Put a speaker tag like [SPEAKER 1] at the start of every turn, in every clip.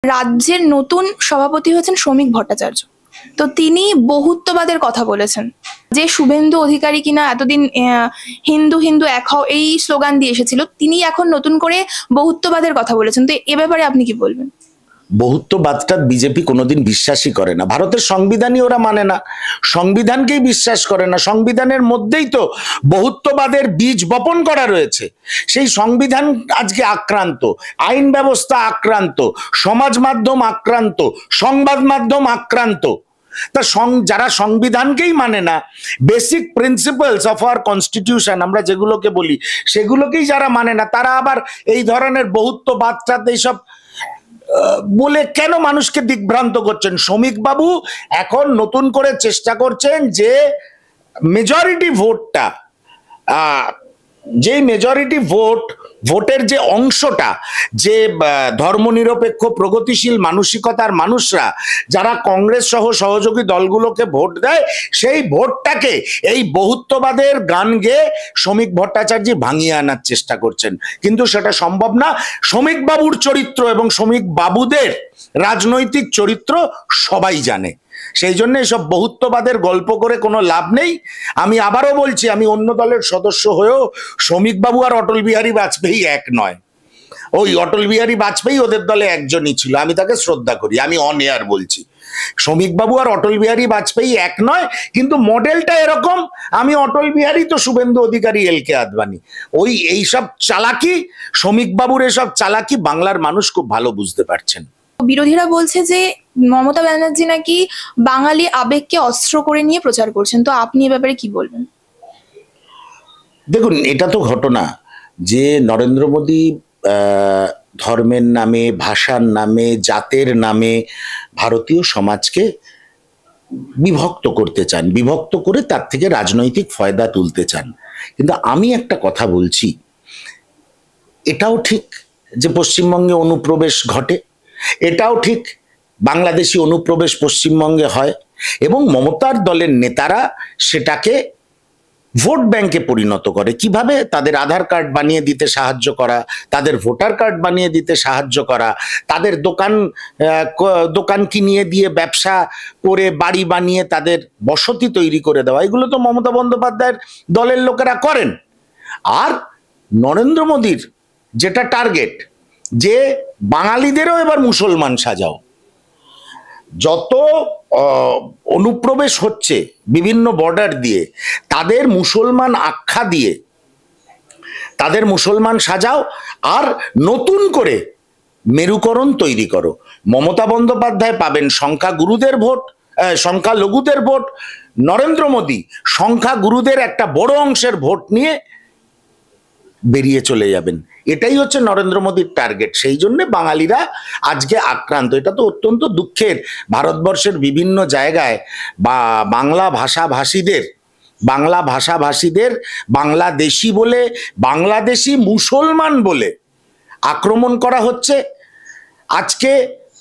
[SPEAKER 1] রাজ্যের নতুন সভাপতি হচ্ছেন শ্রমিক ভট্টাচার্য। তো তিনি বহুত্ববাদের কথা বলেছেন, যে শুভেন্দু অধিকারী কিনা এতদিন হিন্দু হিন্দু এক হও এই স্লোগান দিয়ে এসেছিল, তিনি এখন নতুন করে বহুত্ববাদের কথা বলেছেন। তো এ ব্যাপারে আপনি কি বলবেন?
[SPEAKER 2] বহুত্ববাদটা বিজেপি কোনোদিন বিশ্বাসই করে না। ভারতের সংবিধানই ওরা মানে না, সংবিধানকেই বিশ্বাস করে না। সংবিধানের মধ্যেই তো বহুত্ববাদের বীজ বপন করা রয়েছে। সেই সংবিধান আজকে আক্রান্ত, আইন ব্যবস্থা আক্রান্ত, সমাজ মাধ্যম আক্রান্ত, সংবাদ মাধ্যম আক্রান্ত। তা যারা সংবিধানকেই মানে না, basic principles of our constitution আমরা যেগুলোকে বলি, সেগুলোকেই যারা মানে না, তারা আবার এই ধরনের বহুত্ববাদটাতে এইসব বলে কেন মানুষকে দিগ্ভ্রান্ত করছেন? শ্রমিক বাবু এখন নতুন করে চেষ্টা করছেন যে মেজরিটি ভোটটা, যে মেজরিটি ভোটের যে অংশটা, যে ধর্মনিরপেক্ষ প্রগতিশীল মানসিকতার মানুষরা যারা কংগ্রেস সহ সহযোগী দলগুলোকে ভোট দেয়, সেই ভোটটাকে এই বহুত্ববাদের গান গেয়ে শ্রমিক ভট্টাচার্য ভাঙিয়ে আনার চেষ্টা করছেন। কিন্তু সেটা সম্ভব না। শ্রমিক বাবুর চরিত্র এবং শ্রমিক বাবুদের রাজনৈতিক চরিত্র সবাই জানে। সেই জন্য এসব বহুত্ববাদের গল্প করে কোনো লাভ নেই। আমি আবারও বলছি, আমি অন্য দলের সদস্য হয়েও শ্রমিক বাবু আর অটল বিহারী বাজপেয়ী এক নয়। ওই অটল বিহারী বাজপেয়ী ওদের দলে একজনই ছিল, আমি তাকে শ্রদ্ধা করি, আমি অন এয়ার বলছি। শ্রমিক বাবু আর অটল বিহারী বাজপেয়ী এক নয়, কিন্তু মডেলটা এরকম। আমি অটল বিহারী, তো শুভেন্দু অধিকারী, এলকে আদবানি। এইসব চালাকি, শ্রমিক বাবুর এসব চালাকি বাংলার মানুষ খুব ভালো বুঝতে পারছেন।
[SPEAKER 1] বিরোধীরা বলছে যে মমতা ব্যানার্জি নাকি বাঙালি আবেগকে অস্ত্র করে নিয়ে প্রচার করছেন। তো আপনি এ ব্যাপারে কি বলবেন?
[SPEAKER 2] দেখুন, এটা তো ঘটনা যে নরেন্দ্র মোদী ধর্মের নামে, ভাষার নামে, জাতের নামে ভারতীয় সমাজকে বিভক্ত করতে চান, বিভক্ত করে তার থেকে রাজনৈতিক ফয়দা তুলতে চান। কিন্তু আমি একটা কথা বলছি, এটাও ঠিক যে পশ্চিমবঙ্গে অনুপ্রবেশ ঘটে, এটাও ঠিক বাংলাদেশি অনুপ্রবেশ পশ্চিমবঙ্গে হয়, এবং মমতার দলের নেতারা সেটাকে ভোট ব্যাংকে পরিণত করে। কিভাবে? তাদের আধার কার্ড বানিয়ে দিতে সাহায্য করা, তাদের ভোটার কার্ড বানিয়ে দিতে সাহায্য করা, তাদের দোকান কিনিয়ে দিয়ে, ব্যবসা করে, বাড়ি বানিয়ে তাদের বসতি তৈরি করে দেওয়া। এগুলো তো মমতা বন্দ্যোপাধ্যায়ের দলের লোকেরা করেন। আর নরেন্দ্র মোদীর যেটা টার্গেট, যে বাঙালিদেরও এবার মুসলমান সাজাও। যত অনুপ্রবেশ হচ্ছে বিভিন্ন বর্ডার দিয়ে, তাদের মুসলমান আখ্যা দিয়ে তাদের মুসলমান সাজাও, আর নতুন করে মেরুকরণ তৈরি করো। মমতা বন্দ্যোপাধ্যায় পাবেন সংখ্যাগুরুদের ভোট, সংখ্যালঘুদের ভোট। নরেন্দ্র মোদী সংখ্যাগুরুদের একটা বড় অংশের ভোট নিয়ে বেরিয়ে চলে যাবেন। এটাই হচ্ছে নরেন্দ্র মোদীর টার্গেট। সেই জন্য বাঙালিরা আজকে আক্রান্ত। এটা তো অত্যন্ত দুঃখের। ভারতবর্ষের বিভিন্ন জায়গায় বাংলা ভাষাভাষীদের বাংলাদেশি বলে, বাংলাদেশি মুসলমান বলে আক্রমণ করা হচ্ছে। আজকে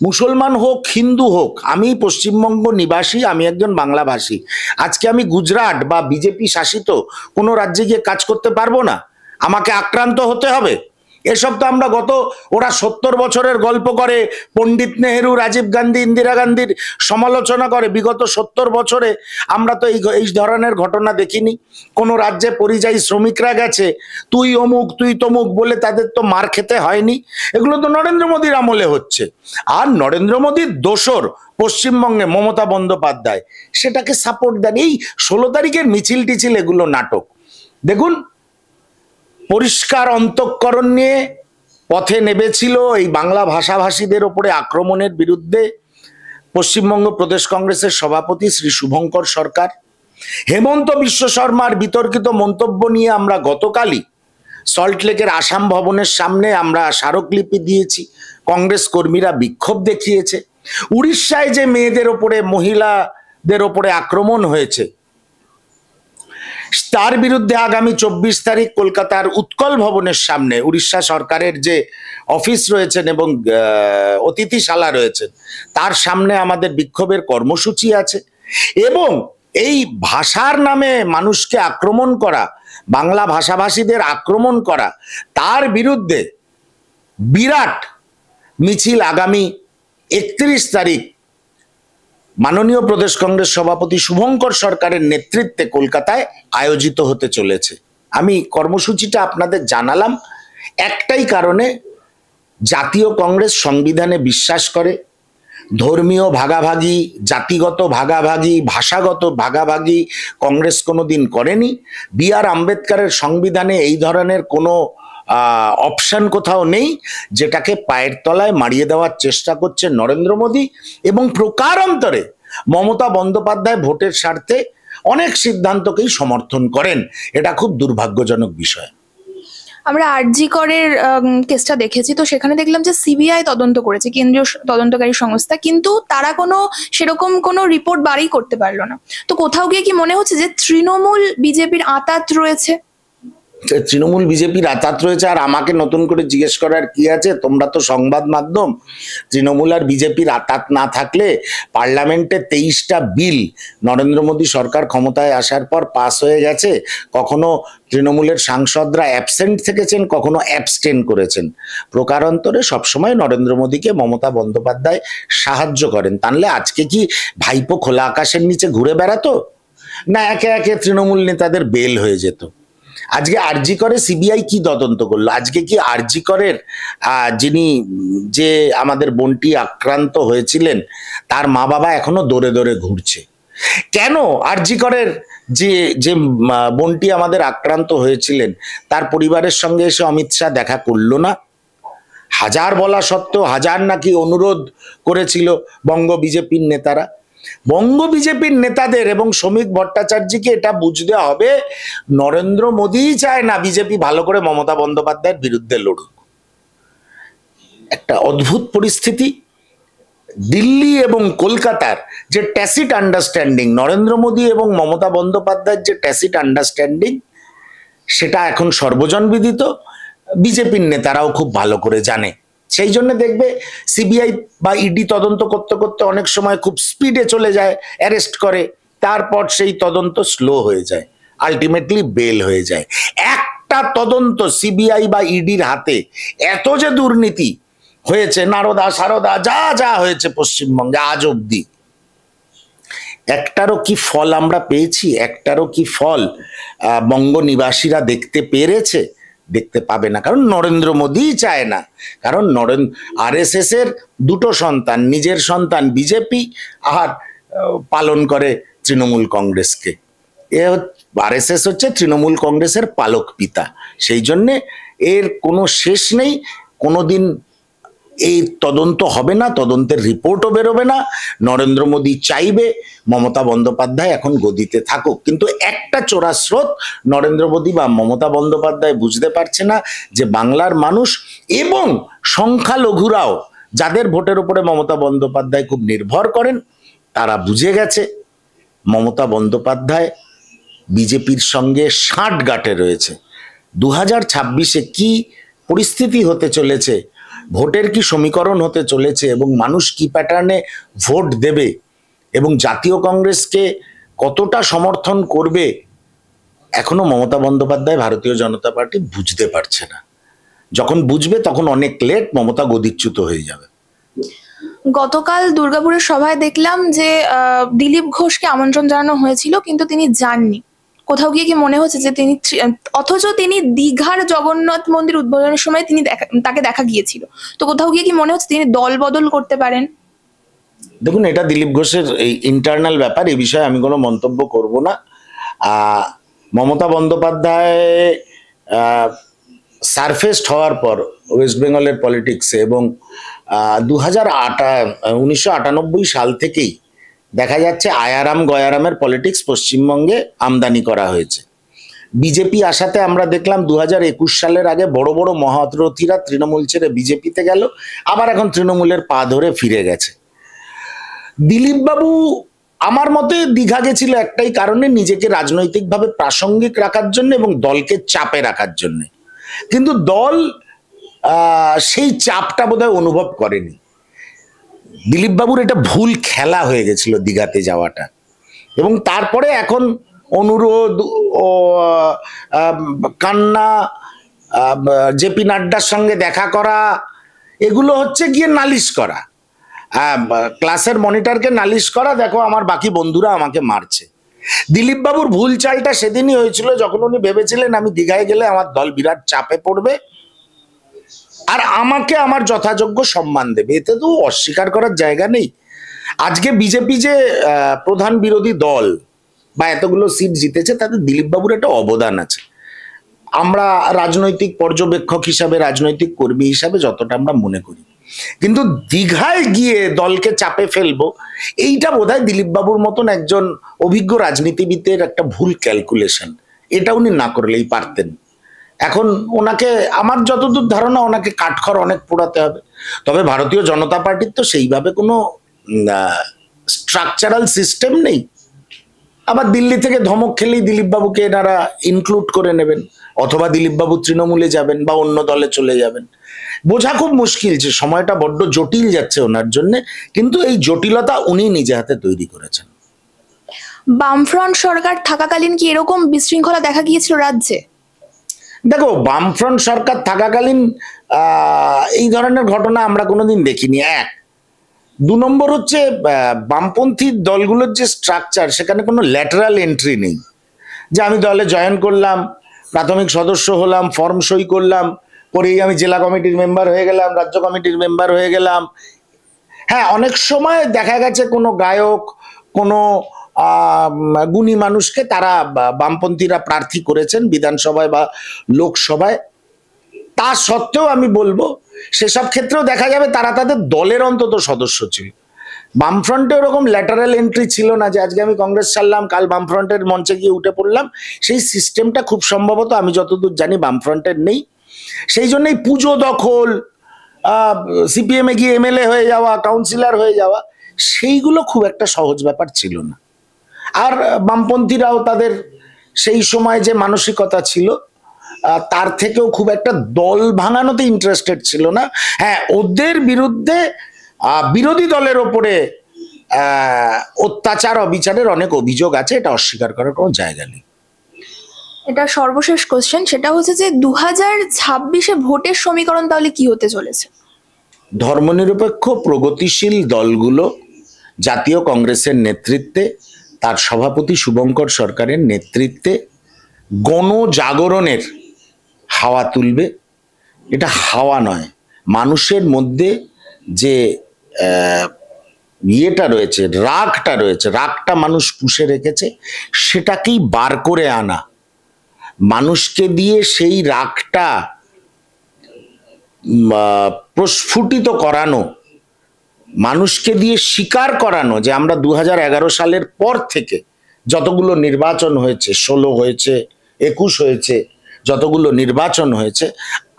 [SPEAKER 2] মুসলমান হোক, হিন্দু হোক, আমি পশ্চিমবঙ্গ নিবাসী, আমি একজন বাংলাভাষী। আজকে আমি গুজরাট বা বিজেপি শাসিত কোনো রাজ্যে গিয়ে কাজ করতে পারবো না? আমাকে আক্রান্ত হতে হবে? এসব তো আমরা ওরা 70 বছরের গল্প করে, পণ্ডিত নেহেরু, রাজীব গান্ধী, ইন্দিরা গান্ধীর সমালোচনা করে। বিগত 70 বছরে আমরা তো এই ধরনের ঘটনা দেখিনি। কোনো রাজ্যে পরিযায়ী শ্রমিকরা গেছে, তুই অমুক, তুই তমুক বলে তাদের তো মার খেতে হয়নি। এগুলো তো নরেন্দ্র মোদীর আমলে হচ্ছে। আর নরেন্দ্র মোদীর দোসর পশ্চিমবঙ্গে মমতা বন্দ্যোপাধ্যায় সেটাকে সাপোর্ট দেন। এই 16 তারিখের মিছিল টিছিল এগুলো নাটক। দেখুন, পরিষ্কার অন্তঃকরণ নিয়ে পথে নেমেছিল এই বাংলা ভাষাভাষীদের ওপরে আক্রমণের বিরুদ্ধে পশ্চিমবঙ্গ প্রদেশ কংগ্রেসের সভাপতি শ্রী শুভঙ্কর সরকার। হেমন্ত বিশ্ব শর্মার বিতর্কিত মন্তব্য নিয়ে আমরা গতকালই সল্টলেকের আসাম ভবনের সামনে আমরা স্মারকলিপি দিয়েছি। কংগ্রেস কর্মীরা বিক্ষোভ দেখিয়েছে। উড়িষ্যায় যে মেয়েদের ওপরে, মহিলাদের ওপরে আক্রমণ হয়েছে, তার বিরুদ্ধে আগামী 24 তারিখ কলকাতার উৎকল ভবনের সামনে উড়িষ্যা সরকারের যে অফিস রয়েছেন এবং অতিথিশালা রয়েছেন, তার সামনে আমাদের বিক্ষোভের কর্মসূচি আছে। এবং এই ভাষার নামে মানুষকে আক্রমণ করা, বাংলা ভাষাভাষীদের আক্রমণ করা, তার বিরুদ্ধে বিরাট মিছিল আগামী 31 তারিখ মাননীয় প্রদেশ কংগ্রেস সভাপতি শুভঙ্কর সরকারের নেতৃত্বে কলকাতায় আয়োজিত হতে চলেছে। আমি কর্মসূচিটা আপনাদের জানালাম একটাই কারণে, জাতীয় কংগ্রেস সংবিধানে বিশ্বাস করে, ধর্মীয় ভাগাভাগি, জাতিগত ভাগাভাগি, ভাষাগত ভাগাভাগি কংগ্রেস কোনোদিন করেনি। বি.আর. আম্বেদকরের সংবিধানে এই ধরনের কোনো অপশন কোথাও নেই, যেটাকে পায়ের তলায় মারিয়ে দেওয়ার চেষ্টা করছে নরেন্দ্র মোদী। এবং প্রকারান্তরে মমতা বন্দ্যোপাধ্যায় ভোটের স্বার্থে অনেক সিদ্ধান্তকেই সমর্থন করেন। এটা খুব দুর্ভাগ্যজনক বিষয়।
[SPEAKER 1] আমরা আরজি করের কেসটা দেখেছি, তো সেখানে দেখলাম যে সিবিআই তদন্ত করেছে, কেন্দ্রীয় তদন্তকারী সংস্থা, কিন্তু তারা সেরকম কোনো রিপোর্ট বাড়ি করতে পারলো না। তো কোথাও গিয়ে কি মনে হচ্ছে যে তৃণমূল বিজেপির আঁতাত রয়েছে?
[SPEAKER 2] তৃণমূল বিজেপির আঁতাত রয়েছে, আর আমাকে নতুন করে জিজ্ঞেস করার কি আছে? তোমরা তো সংবাদ মাধ্যম। তৃণমূল আর বিজেপির আঁতাত না থাকলে পার্লামেন্টে 23টা বিল নরেন্দ্র মোদী সরকার ক্ষমতায় আসার পর পাস হয়ে গেছে। কখনো তৃণমূলের সাংসদরা অ্যাবসেন্ট থেকেছেন, কখনো অ্যাবস্টেন করেছেন। প্রকারান্তরে সবসময় নরেন্দ্র মোদীকে মমতা বন্দ্যোপাধ্যায় সাহায্য করেন। তাহলে আজকে কি ভাইপো খোলা আকাশের নিচে ঘুরে বেড়াতো, না একে একে তৃণমূল নেতাদের বেল হয়ে যেত? আজকে আরজি করে সিবিআই কি তদন্ত করলো? আজকে কি আরজি করের যে আমাদের বোনটি আক্রান্ত হয়েছিলেন তার মা বাবা এখনো দৌড়ে দৌড়ে ঘুরছে? কেন আরজি করের যে বোনটি আমাদের আক্রান্ত হয়েছিলেন তার পরিবারের সঙ্গে এসে অমিত শাহ দেখা করলো না? হাজার বলা সত্ত্বেও, হাজার নাকি অনুরোধ করেছিল বঙ্গ বিজেপির নেতারা। বঙ্গ বিজেপির নেতাদের এবং শ্রমিক ভট্টাচার্যকে এটা বুঝতে হবে, নরেন্দ্র মোদীই চায় না বিজেপি ভালো করে মমতা বন্দ্যোপাধ্যায়ের বিরুদ্ধে লড়ুক। একটা অদ্ভুত পরিস্থিতি। দিল্লি এবং কলকাতার যে ট্যাসিট আন্ডারস্ট্যান্ডিং, নরেন্দ্র মোদী এবং মমতা বন্দ্যোপাধ্যায়ের যে ট্যাসিট আন্ডারস্ট্যান্ডিং, সেটা এখন সর্বজনবিদিত। বিজেপির নেতারাও খুব ভালো করে জানে। সেই জন্য দেখবে সিবিআই বা ইডি তদন্ত করতে করতে অনেক সময় খুব স্পিডে চলে যায়, অ্যারেস্ট করে, তারপর সেই তদন্ত স্লো হয়ে যায়, আলটিমেটলি বেল হয়ে যায়। একটা তদন্ত সিবিআই বা ইডির হাতে এত যে দুর্নীতি হয়েছে, নারদা সারদা যা যা হয়েছে পশ্চিমবঙ্গে আজ অব্দি, একটারও কি ফল আমরা পেয়েছি? একটারও কি ফল বঙ্গ নিবাসীরা দেখতে পেরেছে? দেখতে পাবে না, কারণ নরেন্দ্র মোদী চায় না। কারণ আরএসএস এর দুটো সন্তান, নিজের সন্তান বিজেপি আর পালন করে তৃণমূল কংগ্রেসকে। আরএসএস হচ্ছে তৃণমূল কংগ্রেসের পালক পিতা। সেই জন্যে এর কোনো শেষ নেই। কোনোদিন এই তদন্ত হবে না, তদন্তের রিপোর্টও বেরোবে না। নরেন্দ্র মোদী চাইবে মমতা বন্দ্যোপাধ্যায় এখন গদিতে থাকুক, কিন্তু একটা চোরা স্রোত নরেন্দ্র মোদী বা মমতা বন্দ্যোপাধ্যায় বুঝতে পারছে না যে বাংলার মানুষ এবং সংখ্যালঘুরাও, যাদের ভোটের উপরে মমতা বন্দ্যোপাধ্যায় খুব নির্ভর করেন, তারা বুঝে গেছে মমতা বন্দ্যোপাধ্যায় বিজেপির সঙ্গে ষাঁটগাঁটে রয়েছে। 2026-এ কি পরিস্থিতি হতে চলেছে, ভোটের কি সমীকরণ হতে চলেছে এবং মানুষ কি প্যাটার্নে ভোট দেবে এবং জাতীয় কংগ্রেসকে কতটা সমর্থন করবে, এখনো মমতা বন্দ্যোপাধ্যায় ভারতীয় জনতা পার্টি বুঝতে পারছে না। যখন বুঝবে তখন অনেক লেট, মমতা গদিচ্যুত হয়ে যাবে।
[SPEAKER 1] গতকাল দুর্গাপুরের সভায় দেখলাম যে দিলীপ ঘোষকে আমন্ত্রণ জানানো হয়েছিল, কিন্তু তিনি যাননি। কোথাও গিয়ে কি মনে হচ্ছে যে তিনি, অথচ তিনি দীঘার জগন্নাথ মন্দির উদ্বোধনের সময় তাকে দেখা গিয়েছিল, তো কোথাও গিয়ে কি মনে হচ্ছে তিনি দল বদল করতে পারেন?
[SPEAKER 2] দেখুন, এটা দিলীপ ঘোষের এই ইন্টারনাল ব্যাপার, এই বিষয়ে আমি কোনো মন্তব্য করব না। মমতা বন্দ্যোপাধ্যায় সারফেসড হওয়ার পর ওয়েস্ট বেঙ্গলের পলিটিক্সে এবং 1998 সাল থেকেই দেখা যাচ্ছে আয়ারাম গয়ারামের পলিটিক্স পশ্চিমবঙ্গে আমদানি করা হয়েছে। বিজেপি আসাতে আমরা দেখলাম 2021 সালের আগে বড় বড় মহারথীরা তৃণমূল ছেড়ে বিজেপিতে গেল, আবার এখন তৃণমূলের পা ধরে ফিরে গেছে। দিলীপ বাবু আমার মতে দীঘা গেছিল একটাই কারণে, নিজেকে রাজনৈতিকভাবে প্রাসঙ্গিক রাখার জন্য এবং দলকে চাপে রাখার জন্য, কিন্তু দল সেই চাপটা বোধহয় অনুভব করেনি। দিলীপ বাবুর এটা ভুল খেলা হয়ে গেছিল দীঘাতে যাওয়াটা, এবং তারপরে এখন অনুরোধ ও কান্না, জেপি নাড্ডার সঙ্গে দেখা করা, এগুলো হচ্ছে গিয়ে নালিশ করা। ক্লাসের মনিটরকে নালিশ করা, দেখো আমার বাকি বন্ধুরা আমাকে মারছে। দিলীপ বাবুর ভুল চালটা সেদিনই হয়েছিল যখন উনি ভেবেছিলেন আমি দীঘায় গেলে আমার দল বিরাট চাপে পড়বে আর আমাকে আমার যথাযোগ্য সম্মান দেবে, এতে তো অস্বীকার করার জায়গা নেই। আজকে বিজেপি যে প্রধান বিরোধী দল বা এতগুলো সিট জিতেছে, তাতে দিলীপ বাবুর একটা অবদান আছে। আমরা রাজনৈতিক পর্যবেক্ষক হিসাবে, রাজনৈতিক কর্মী হিসাবে যতটা আমরা মনে করি, কিন্তু দীঘায় গিয়ে দলকে চাপে ফেলবো, এইটা বোধহয় দিলীপ বাবুর মতন একজন অভিজ্ঞ রাজনীতিবিদের একটা ভুল ক্যালকুলেশন। এটা উনি না করলেই পারতেন। এখন ওনাকে, আমার যতদূর ধারণা, ওনাকে কাঠখড় অনেক পোড়াতে হবে। তবে ভারতীয় জনতা পার্টির তো সেইভাবে কোনো স্ট্রাকচারাল সিস্টেম নেই। আবার দিল্লি থেকে ধমক খেলেই দিলীপ বাবুকে এনারা ইনক্লুড করে নেবেন, অথবা দিলীপ বাবু তৃণমূলে যাবেন বা অন্য দলে চলে যাবেন। বোঝা খুব মুশকিল যে সময়টা বড্ড জটিল যাচ্ছে ওনার জন্য, কিন্তু এই জটিলতা উনি নিজে হাতে তৈরি করেছেন।
[SPEAKER 1] বামফ্রন্ট সরকার থাকাকালীন কি এরকম বিশৃঙ্খলা দেখা গিয়েছিল রাজ্যে?
[SPEAKER 2] দেখো, বামফ্রন্ট সরকার থাকাকালীন এই ধরনের ঘটনা আমরা কোনোদিন দেখিনি। এক, দু নম্বর হচ্ছে বামপন্থী দলগুলোর যে স্ট্রাকচার, সেখানে কোনো ল্যাটারাল এন্ট্রি নেই যে আমি দলে জয়েন করলাম, প্রাথমিক সদস্য হলাম, ফর্ম সই করলাম, পরেই আমি জেলা কমিটির মেম্বার হয়ে গেলাম, রাজ্য কমিটির মেম্বার হয়ে গেলাম। হ্যাঁ, অনেক সময় দেখা গেছে কোনো গায়ক, কোনো গুণী মানুষকে তারা বামপন্থীরা প্রার্থী করেছেন বিধানসভায় বা লোকসভায়। তা সত্ত্বেও আমি বলবো সেসব ক্ষেত্রেও দেখা যাবে তারা তাদের দলের অন্তত সদস্য ছিল। বামফ্রন্টে ওরকম ল্যাটারাল এন্ট্রি ছিল না যে আজকে আমি কংগ্রেস ছাড়লাম, কাল বামফ্রন্টের মঞ্চে গিয়ে উঠে পড়লাম। সেই সিস্টেমটা খুব সম্ভবত, আমি যতদূর জানি, বামফ্রন্টের নেই। সেই জন্যই পুজো দখল, সিপিএমে গিয়ে এমএলএ হয়ে যাওয়া, কাউন্সিলর হয়ে যাওয়া, সেইগুলো খুব একটা সহজ ব্যাপার ছিল না। আর বামপন্থীরাও তাদের সেই সময় যে মানসিকতা ছিল, তার থেকেও খুব একটা দল ভাঙানোতে ইন্টারেস্টেড ছিল না। হ্যাঁ, ওদের বিরুদ্ধে বিরোধী দলের ওপরে অত্যাচার, অবিচারের অনেক অভিযোগ আছে, এটা অস্বীকার করার কোনো জায়গা নেই।
[SPEAKER 1] এটা সর্বশেষ কোশ্চেন, সেটা হচ্ছে যে 2026-এ ভোটের সমীকরণ তাহলে কি হতে চলেছে?
[SPEAKER 2] ধর্মনিরপেক্ষ প্রগতিশীল দলগুলো জাতীয় কংগ্রেসের নেতৃত্বে, তার সভাপতি শুভঙ্কর সরকারের নেতৃত্বে গণজাগরণের হাওয়া তুলবে। এটা হাওয়া নয়, মানুষের মধ্যে যে ইয়েটা রয়েছে, রাগটা রয়েছে, রাগটা মানুষ পুষে রেখেছে, সেটাকেই বার করে আনা, মানুষকে দিয়ে সেই রাগটা প্রস্ফুটিত করানো, মানুষকে দিয়ে স্বীকার করানো যে আমরা 2011 সালের পর থেকে যতগুলো নির্বাচন হয়েছে, 16 হয়েছে, 21 হয়েছে, যতগুলো নির্বাচন হয়েছে,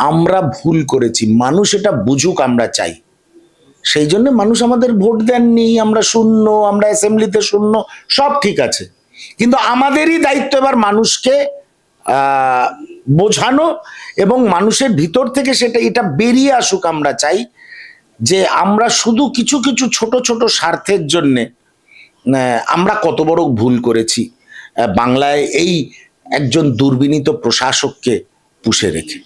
[SPEAKER 2] আমরা ভুল করেছি। মানুষ এটা বুঝুক, আমরা চাই। সেই জন্য মানুষ আমাদের ভোট দেননি, আমরা শূন্য, আমরা অ্যাসেম্বলিতে শূন্য, সব ঠিক আছে। কিন্তু আমাদেরই দায়িত্ব এবার মানুষকে বোঝানো এবং মানুষের ভিতর থেকে এটা বেরিয়ে আসুক। আমরা চাই যে আমরা শুধু কিছু কিছু ছোট ছোট স্বার্থের জন্যে আমরা কত বড় ভুল করেছি বাংলায় এই একজন দুর্বিনীত প্রশাসককে পুষে রেখে।